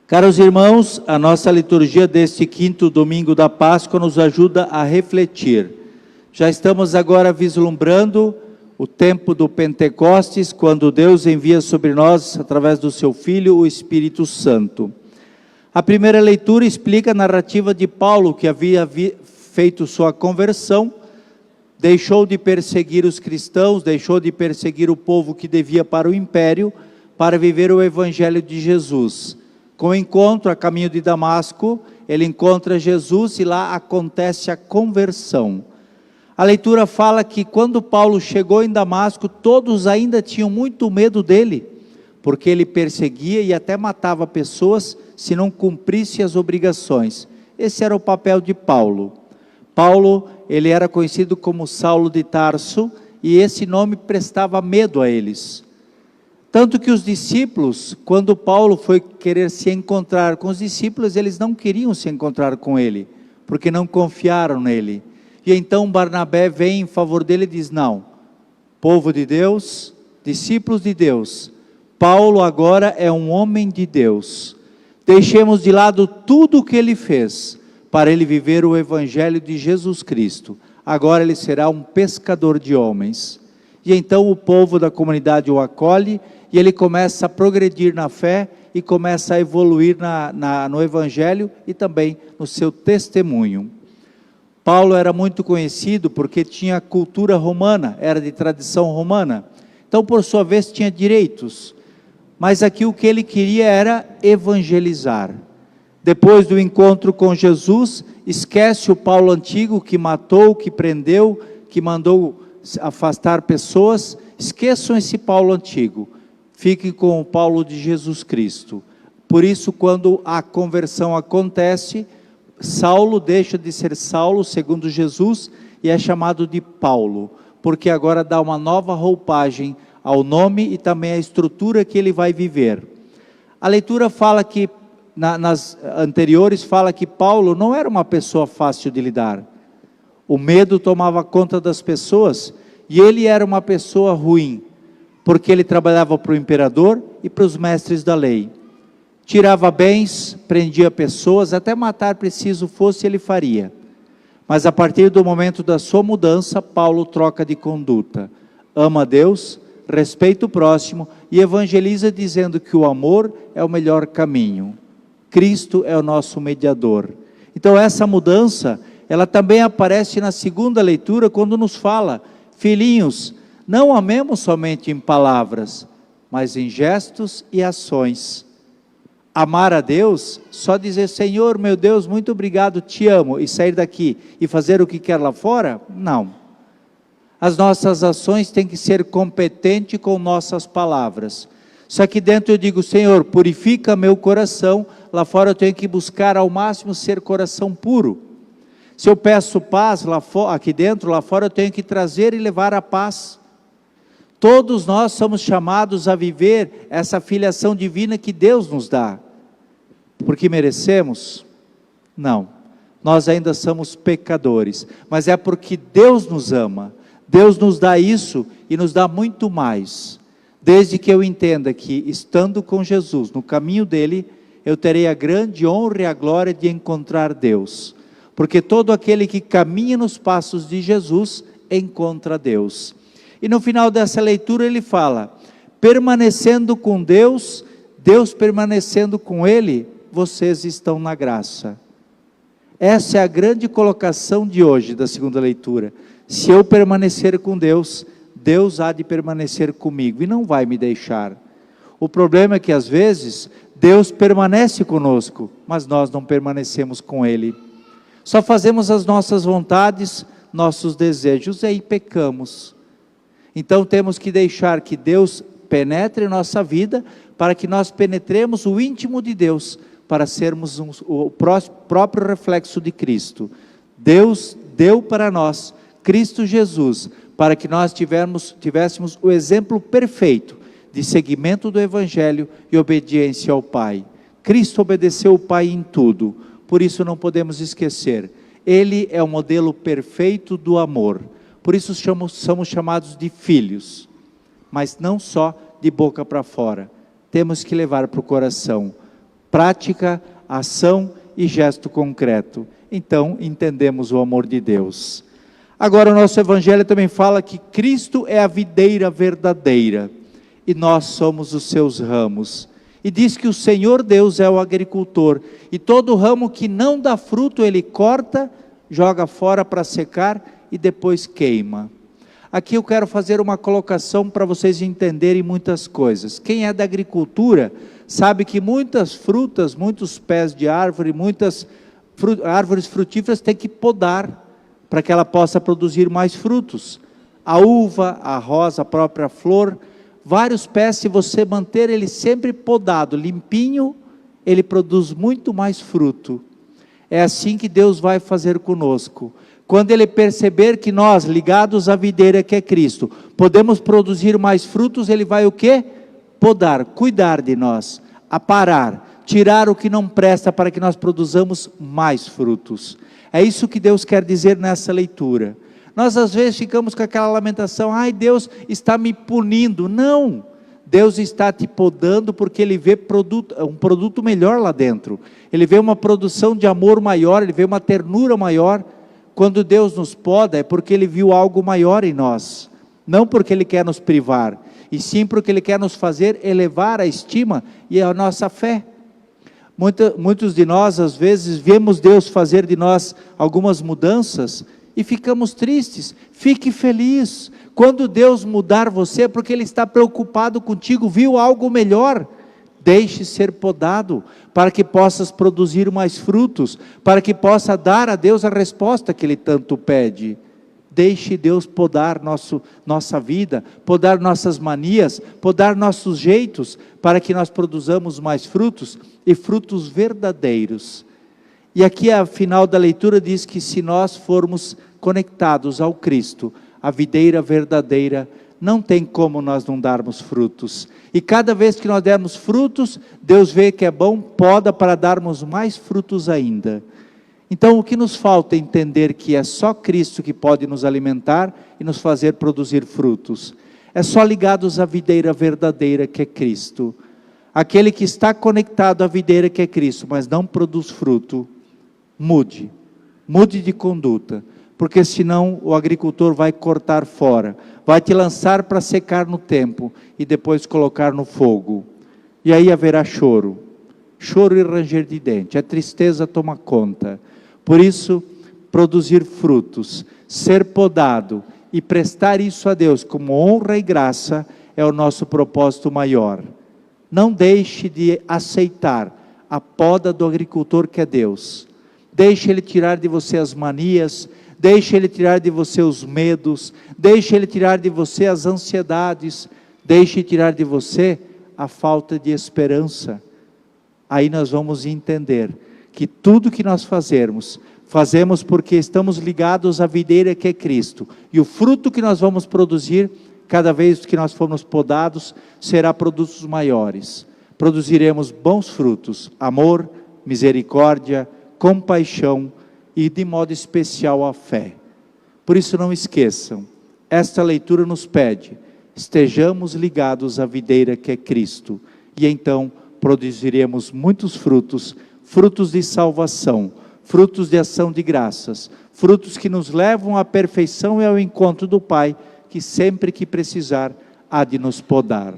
Caros irmãos, a nossa liturgia deste quinto domingo da Páscoa nos ajuda a refletir. Já estamos agora vislumbrando o tempo do Pentecostes, quando Deus envia sobre nós, através do seu Filho, o Espírito Santo. A primeira leitura explica a narrativa de Paulo, que havia feito sua conversão, deixou de perseguir os cristãos, deixou de perseguir o povo que devia para o império, para viver o Evangelho de Jesus. Com o encontro a caminho de Damasco, ele encontra Jesus e lá acontece a conversão. A leitura fala que quando Paulo chegou em Damasco, todos ainda tinham muito medo dele, porque ele perseguia e até matava pessoas se não cumprisse as obrigações. Esse era o papel de Paulo. Paulo, ele era conhecido como Saulo de Tarso, e esse nome prestava medo a eles. Tanto que os discípulos, quando Paulo foi querer se encontrar com os discípulos, eles não queriam se encontrar com ele, porque não confiaram nele. E então Barnabé vem em favor dele e diz: não, povo de Deus, discípulos de Deus, Paulo agora é um homem de Deus. Deixemos de lado tudo o que ele fez, para ele viver o Evangelho de Jesus Cristo. Agora ele será um pescador de homens. E então o povo da comunidade o acolhe, e ele começa a progredir na fé, e começa a evoluir no Evangelho, e também no seu testemunho. Paulo era muito conhecido, porque tinha cultura romana, era de tradição romana, então por sua vez tinha direitos, mas aqui o que ele queria era evangelizar. Depois do encontro com Jesus, esquece o Paulo antigo, que matou, que prendeu, que mandou afastar pessoas. Esqueçam esse Paulo antigo, fiquem com o Paulo de Jesus Cristo. Por isso, quando a conversão acontece, Saulo deixa de ser Saulo, segundo Jesus, e é chamado de Paulo, porque agora dá uma nova roupagem ao nome e também à estrutura que ele vai viver. A leitura fala que, nas anteriores, fala que Paulo não era uma pessoa fácil de lidar. O medo tomava conta das pessoas, e ele era uma pessoa ruim, porque ele trabalhava para o imperador e para os mestres da lei. Tirava bens, prendia pessoas, até matar preciso fosse, ele faria. Mas a partir do momento da sua mudança, Paulo troca de conduta. Ama a Deus, respeita o próximo e evangeliza dizendo que o amor é o melhor caminho. Cristo é o nosso mediador. Então essa mudança, ela também aparece na segunda leitura, quando nos fala: filhinhos, não amemos somente em palavras, mas em gestos e ações. Amar a Deus, só dizer: Senhor, meu Deus, muito obrigado, te amo, e sair daqui e fazer o que quer lá fora? Não. As nossas ações têm que ser competentes com nossas palavras. Se aqui dentro eu digo: Senhor, purifica meu coração, lá fora eu tenho que buscar ao máximo ser coração puro. Se eu peço paz aqui dentro, lá fora eu tenho que trazer e levar a paz. Todos nós somos chamados a viver essa filiação divina que Deus nos dá. Porque merecemos? Não. Nós ainda somos pecadores, mas é porque Deus nos ama. Deus nos dá isso e nos dá muito mais. Desde que eu entenda que, estando com Jesus, no caminho dele, eu terei a grande honra e a glória de encontrar Deus. Porque todo aquele que caminha nos passos de Jesus, encontra Deus. E no final dessa leitura ele fala: permanecendo com Deus, Deus permanecendo com ele, vocês estão na graça. Essa é a grande colocação de hoje, da segunda leitura. Se eu permanecer com Deus, Deus há de permanecer comigo e não vai me deixar. O problema é que às vezes Deus permanece conosco, mas nós não permanecemos com Ele. Só fazemos as nossas vontades, nossos desejos, e aí pecamos. Então temos que deixar que Deus penetre em nossa vida, para que nós penetremos o íntimo de Deus, para sermos o próprio reflexo de Cristo. Deus deu para nós Cristo Jesus, para que nós tivéssemos o exemplo perfeito de seguimento do Evangelho e obediência ao Pai. Cristo obedeceu o Pai em tudo, por isso não podemos esquecer, Ele é o modelo perfeito do amor. Por isso somos chamados de filhos, mas não só de boca para fora. Temos que levar para o coração. prática, ação e gesto concreto. Então, entendemos o amor de Deus. Agora, o nosso Evangelho também fala que Cristo é a videira verdadeira e nós somos os seus ramos. E diz que o Senhor Deus é o agricultor, e todo ramo que não dá fruto, Ele corta, joga fora para secar e depois queima. Aqui eu quero fazer uma colocação para vocês entenderem muitas coisas. Quem é da agricultura sabe que muitas frutas, muitos pés de árvore, muitas árvores frutíferas tem que podar para que ela possa produzir mais frutos. A uva, a rosa, a própria flor, vários pés, se você manter ele sempre podado, limpinho, ele produz muito mais fruto. É assim que Deus vai fazer conosco. Quando Ele perceber que nós, ligados à videira que é Cristo, podemos produzir mais frutos, Ele vai o quê? Podar, cuidar de nós, aparar, tirar o que não presta para que nós produzamos mais frutos. É isso que Deus quer dizer nessa leitura. Nós às vezes ficamos com aquela lamentação, ai, Deus está me punindo. Não, Deus está te podando porque Ele vê um produto melhor lá dentro. Ele vê uma produção de amor maior, Ele vê uma ternura maior. Quando Deus nos poda é porque Ele viu algo maior em nós. Não porque Ele quer nos privar, e sim porque Ele quer nos fazer elevar a estima e a nossa fé. Muitos de nós, às vezes, vemos Deus fazer de nós algumas mudanças e ficamos tristes. Fique feliz. Quando Deus mudar você, é porque Ele está preocupado contigo, viu algo melhor. Deixe ser podado, para que possas produzir mais frutos, para que possa dar a Deus a resposta que Ele tanto pede. Deixe Deus podar nossa vida, podar nossas manias, podar nossos jeitos, para que nós produzamos mais frutos, e frutos verdadeiros. E aqui a final da leitura diz que se nós formos conectados ao Cristo, a videira verdadeira, não tem como nós não darmos frutos. E cada vez que nós dermos frutos, Deus vê que é bom, poda para darmos mais frutos ainda. Então o que nos falta é entender que é só Cristo que pode nos alimentar e nos fazer produzir frutos. É só ligados à videira verdadeira que é Cristo. Aquele que está conectado à videira que é Cristo, mas não produz fruto, mude de conduta, porque senão o agricultor vai cortar fora, vai te lançar para secar no tempo e depois colocar no fogo. E aí haverá choro e ranger de dente, a tristeza toma conta. Por isso, produzir frutos, ser podado e prestar isso a Deus como honra e graça é o nosso propósito maior. Não deixe de aceitar a poda do agricultor que é Deus. Deixe Ele tirar de você as manias, deixe Ele tirar de você os medos, deixe Ele tirar de você as ansiedades, deixe tirar de você a falta de esperança. Aí nós vamos entender que tudo que nós fazemos porque estamos ligados à videira que é Cristo. E o fruto que nós vamos produzir, cada vez que nós formos podados, será produtos maiores. Produziremos bons frutos, amor, misericórdia, compaixão e de modo especial a fé. Por isso não esqueçam, esta leitura nos pede, estejamos ligados à videira que é Cristo, e então produziremos muitos frutos, frutos de salvação, frutos de ação de graças, frutos que nos levam à perfeição e ao encontro do Pai, que sempre que precisar há de nos podar.